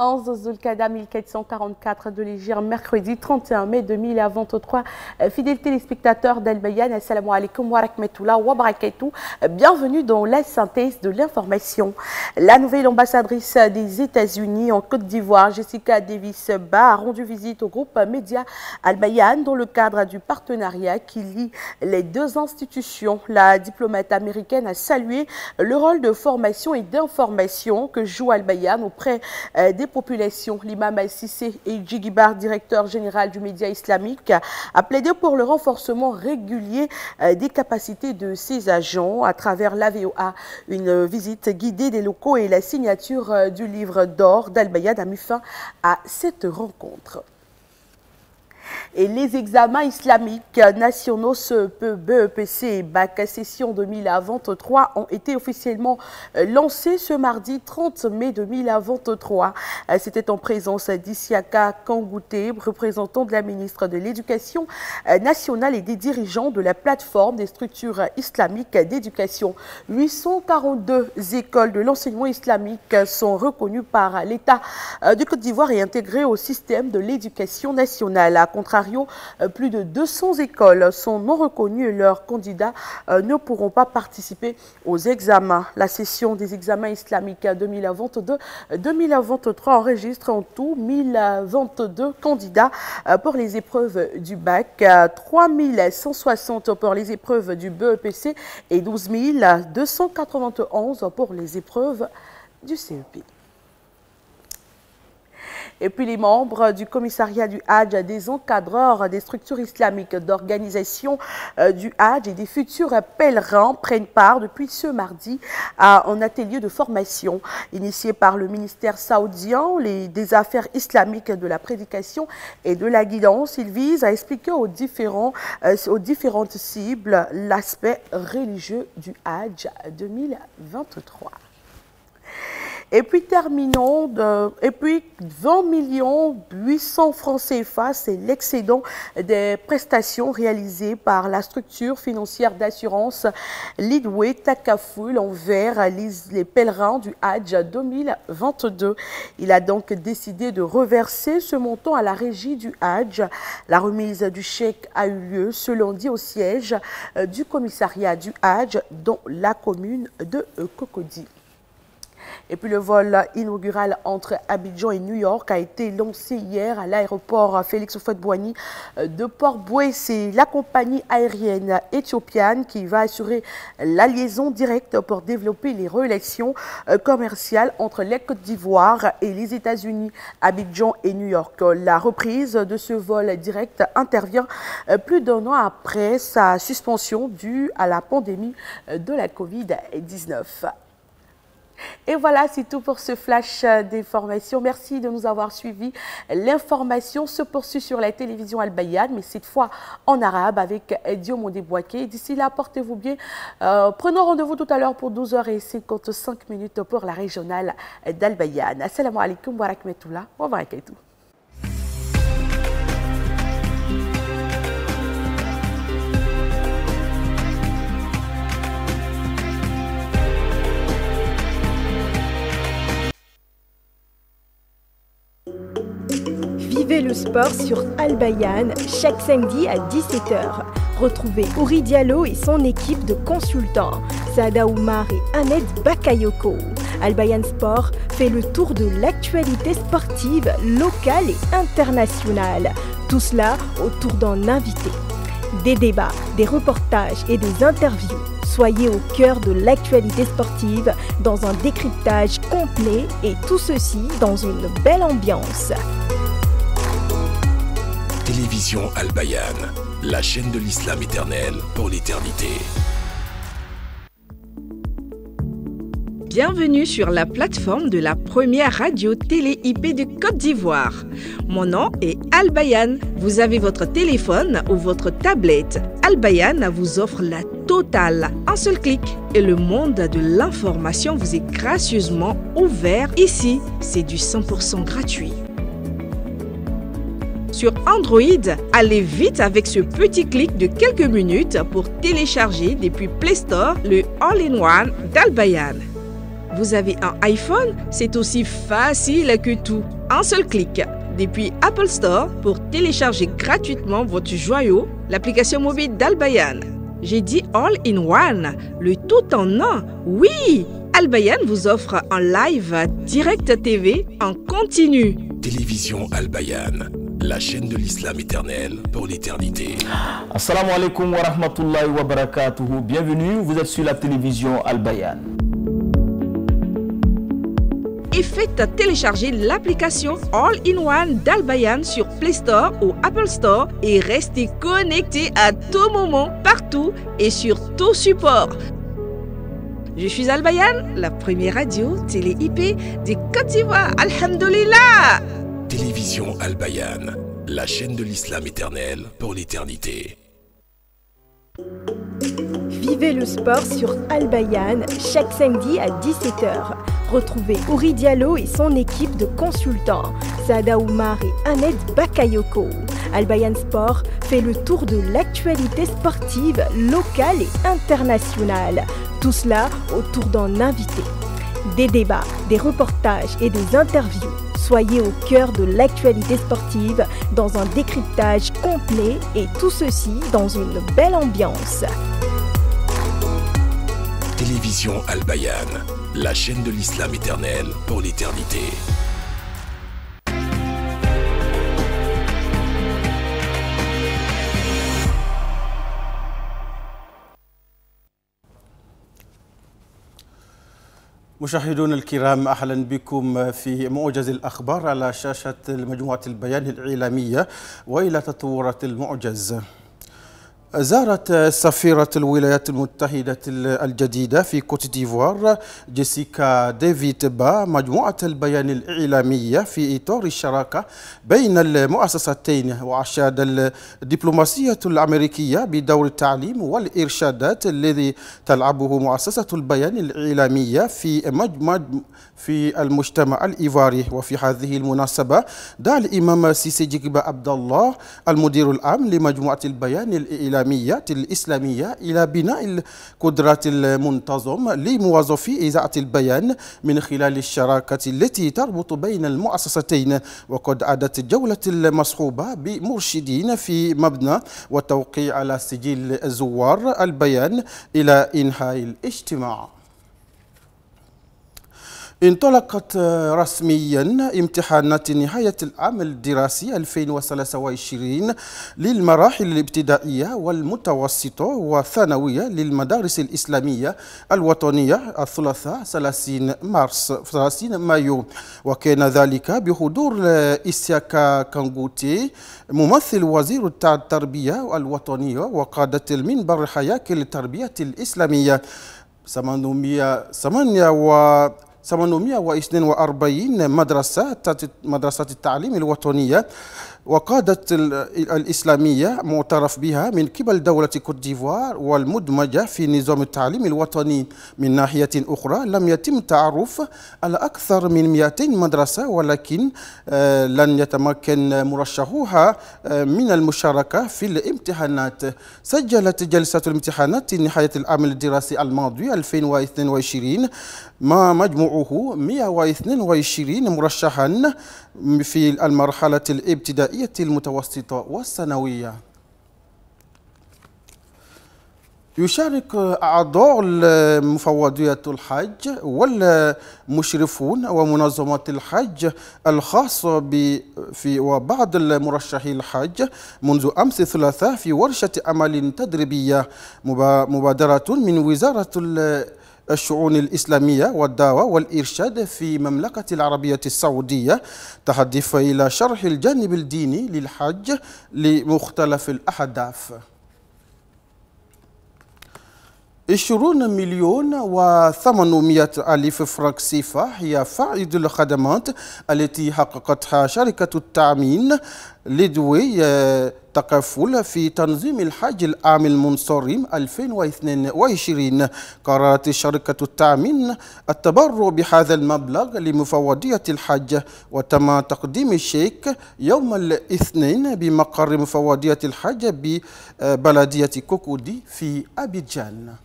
11 Zulkada 1444 de l'Hégire, mercredi 31 mai 2023. Fidèles téléspectateurs d'Al Bayan, assalamu alaikum wa rahmatullahi wa barakatuh. Bienvenue dans la synthèse de l'information. La nouvelle ambassadrice des États-Unis en Côte d'Ivoire, Jessica Davis-Ba, a rendu visite au groupe média Al Bayan dans le cadre du partenariat qui lie les deux institutions. La diplomate américaine a salué le rôle de formation et d'information que joue Al Bayan auprès des populations. L'imam Sissé et Djigibar, directeur général du média islamique, a plaidé pour le renforcement régulier des capacités de ses agents à travers l'AVOA. Une visite guidée des locaux et la signature du livre d'or d'Al Bayan a mis fin à cette rencontre. Et les examens islamiques nationaux BEPC et BAC session 2023 ont été officiellement lancés ce mardi 30 mai 2023. C'était en présence d'Issiaka Kangouté, représentant de la ministre de l'Éducation nationale et des dirigeants de la plateforme des structures islamiques d'éducation. 842 écoles de l'enseignement islamique sont reconnues par l'État du Côte d'Ivoire et intégrées au système de l'éducation nationale. A contrario, plus de 200 écoles sont non reconnues et leurs candidats ne pourront pas participer aux examens. La session des examens islamiques 2022-2023 enregistre en tout 1022 candidats pour les épreuves du bac, 3160 pour les épreuves du BEPC et 12 291 pour les épreuves du CEP. Et puis les membres du commissariat du Hadj, des encadreurs des structures islamiques d'organisation du Hadj et des futurs pèlerins prennent part depuis ce mardi à un atelier de formation initié par le ministère saoudien des affaires islamiques, de la prédication et de la guidance. Il vise à expliquer aux différentes cibles l'aspect religieux du Hadj 2023. Et puis terminons, 20 800 francs CFA, c'est l'excédent des prestations réalisées par la structure financière d'assurance Lidway Takaful envers les pèlerins du Hadj 2022. Il a donc décidé de reverser ce montant à la régie du Hadj. La remise du chèque a eu lieu ce lundi au siège du commissariat du Hadj dans la commune de Cocody. Et puis le vol inaugural entre Abidjan et New York a été lancé hier à l'aéroport Félix Houphouët-Boigny de Port-Bouët. C'est la compagnie aérienne éthiopienne qui va assurer la liaison directe pour développer les relations commerciales entre la Côte d'Ivoire et les États-Unis, Abidjan et New York. La reprise de ce vol direct intervient plus d'un an après sa suspension due à la pandémie de la Covid-19. Et voilà, c'est tout pour ce flash d'information. Merci de nous avoir suivis. L'information se poursuit sur la télévision Al Bayan, mais cette fois en arabe avec Diomo Debouaké. D'ici là, portez-vous bien. Prenons rendez-vous tout à l'heure pour 12h55 pour la régionale d'Al Bayan. Assalamu alaikum wa rahmatullahi wa barakatuh. Vivez le sport sur Al Bayan chaque samedi à 17h. Retrouvez Ouri Diallo et son équipe de consultants, Sada Oumar et Ahmed Bakayoko. Al Bayan Sport fait le tour de l'actualité sportive locale et internationale. Tout cela autour d'un invité. Des débats, des reportages et des interviews. Soyez au cœur de l'actualité sportive dans un décryptage complet et tout ceci dans une belle ambiance. Télévision Al Bayan, la chaîne de l'islam éternel pour l'éternité. Bienvenue sur la plateforme de la première radio télé IP de Côte d'Ivoire. Mon nom est Al Bayan. Vous avez votre téléphone ou votre tablette. Al Bayan vous offre la totale. Un seul clic et le monde de l'information vous est gracieusement ouvert. Ici, c'est du 100% gratuit. Sur Android, allez vite avec ce petit clic de quelques minutes pour télécharger depuis Play Store le All-in-One d'Al Bayan. Vous avez un iPhone? C'est aussi facile que tout. Un seul clic. Depuis Apple Store pour télécharger gratuitement votre joyau, l'application mobile d'Al Bayan. J'ai dit All in One, le tout en un. Oui, Al Bayan vous offre en live Direct TV en continu. Télévision Al Bayan, la chaîne de l'islam éternel pour l'éternité. Assalamu alaikum wa rahmatullahi wa barakatuhu. Bienvenue, vous êtes sur la télévision Al Bayan. Et faites télécharger l'application All-in-One d'Al Bayan sur Play Store ou Apple Store et restez connectés à tout moment, partout et sur tout support. Je suis Al Bayan, la première radio télé-IP de Côte d'Ivoire. Alhamdulillah! Télévision Al Bayan, la chaîne de l'islam éternel pour l'éternité. Vivez le sport sur Al Bayan chaque samedi à 17h. Retrouvez Ouri Diallo et son équipe de consultants, Saada Oumar et Ahmed Bakayoko. Al Bayan Sport fait le tour de l'actualité sportive locale et internationale. Tout cela autour d'un invité. Des débats, des reportages et des interviews. Soyez au cœur de l'actualité sportive dans un décryptage complet et tout ceci dans une belle ambiance. Télévision Al Bayan, la chaîne de l'islam éternel pour l'éternité. مشاهدونا الكرام، أهلا بكم في موجز الأخبار على شاشة مجموعة البيان الإعلامية وإلى تطورات الموجز. زارت سفيرة الولايات المتحدة الجديدة في كوت ديفوار جيسيكا ديفيد با مجموعة البيان الإعلامية في إطار الشراكة بين المؤسستين، وأشاد الدبلوماسية الأمريكية بدور التعليم والإرشادات الذي تلعبه مؤسسة البيان الإعلامية في المجتمع الإيفاري. وفي هذه المناسبة دعا الإمام سيسي جيكبا عبد الله المدير العام لمجموعة البيان الإعلامية الإسلامية إلى بناء القدرات المنتظم لموظفي إذاعة البيان من خلال الشراكة التي تربط بين المؤسستين. وقد عادت الجولة المصحوبة بمرشدين في مبنى والتوقيع على سجل زوار البيان إلى إنهاء الاجتماع. انطلقت رسميا امتحانات نهاية العام الدراسي 2023 للمراحل الابتدائية والمتوسطة والثانوية للمدارس الإسلامية الوطنية الثلاثاء 30 مايو، وكان ذلك بحضور إسياكا كانغوتي ممثل وزير التربية الوطنية وقادة المنبر حياكل التربية الإسلامية. 842 مدرسة التعليم الوطنية وقادة الإسلامية معترف بها من قبل دولة كوت ديفوار والمدمجة في نظام التعليم الوطني. من ناحية أخرى لم يتم تعرف على أكثر من 200 مدرسة، ولكن لن يتمكن مرشحوها من المشاركة في الامتحانات. سجلت جلسة الامتحانات نهاية العام الدراسي الماضي 2022 ما مجموعه 122 مرشحا في المرحلة الابتدائية المتوسطة والثانوية. يشارك أعضاء مفوضية الحج والمشرفون ومنظمات الحج الخاصة وبعض المرشحي الحج منذ أمس الثلاثاء في ورشة عمل تدريبية. مبادرة من وزارة الشؤون الإسلامية والدعوة والإرشاد في المملكة العربية السعودية تهدف إلى شرح الجانب الديني للحج لمختلف الأهداف. 20,800,000 فرنك سيفا هي فائض الخدمات التي حققتها شركة التأمين لدوي تكفل في تنظيم الحج العام المنصرم 2022. قررت شركة التأمين التبرع بهذا المبلغ لمفوضية الحج، وتم تقديم الشيك يوم الاثنين بمقر مفوضية الحج ببلدية كوكودي في أبيجان.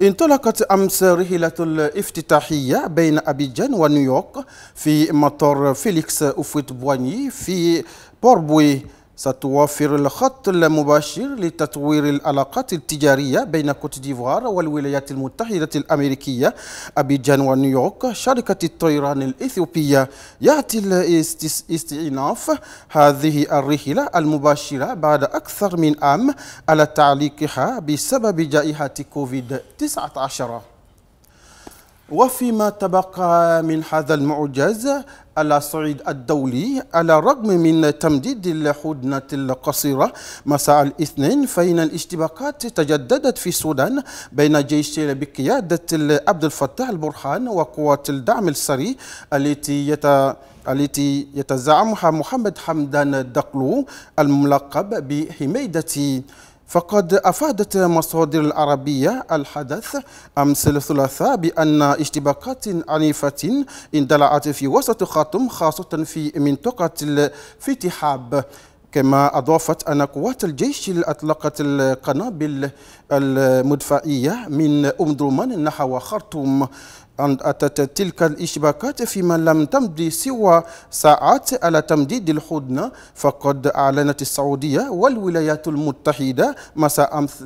انطلقت أمس رحلة الافتتاحية بين أبيجان ونيويورك في مطار فيليكس أوفويت بواني في بوربوي. ستوفر الخط المباشر لتطوير العلاقات التجارية بين كوت ديفوار والولايات المتحدة الأمريكية. أبيجان ونيويورك شركة الطيران الإثيوبية. يأتي استئناف هذه الرحلة المباشرة بعد أكثر من عام على تعليقها بسبب جائحة كوفيد-19. وفيما تبقى من هذا المعجز على الصعيد الدولي، على الرغم من تمديد الهدنة القصيرة مساء الاثنين، فإن الاشتباكات تجددت في السودان بين جيش بقيادة عبد الفتاح البرهان وقوات الدعم السريع التي يتزعمها محمد حمدان دقلو الملقب بحميدة. فقد أفادت مصادر العربية الحدث أمس الثلاثاء بأن اشتباكات عنيفة اندلعت في وسط خارطوم خاصة في منطقة الفتحاب. كما أضافت أن قوات الجيش أطلقت القنابل المدفعية من درمان نحو خرطوم. أتت تلك الاشتباكات فيما لم تمضي سوى ساعات على تمديد الهدنة، فقد أعلنت السعودية والولايات المتحدة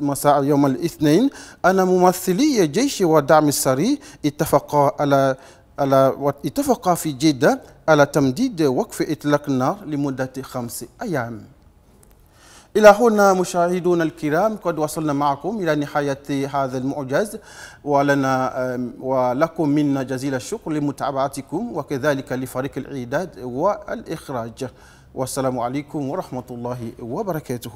مساء يوم الاثنين أن ممثلي الجيش والدعم السريع اتفقا في جدة على تمديد وقف إطلاق النار لمدة 5 أيام. إلى هنا مشاهدونا الكرام قد وصلنا معكم إلى نهاية هذا المعجز، ولكم منا جزيل الشكر لمتابعتكم وكذلك لفريق الإعداد والإخراج. والسلام عليكم ورحمة الله وبركاته.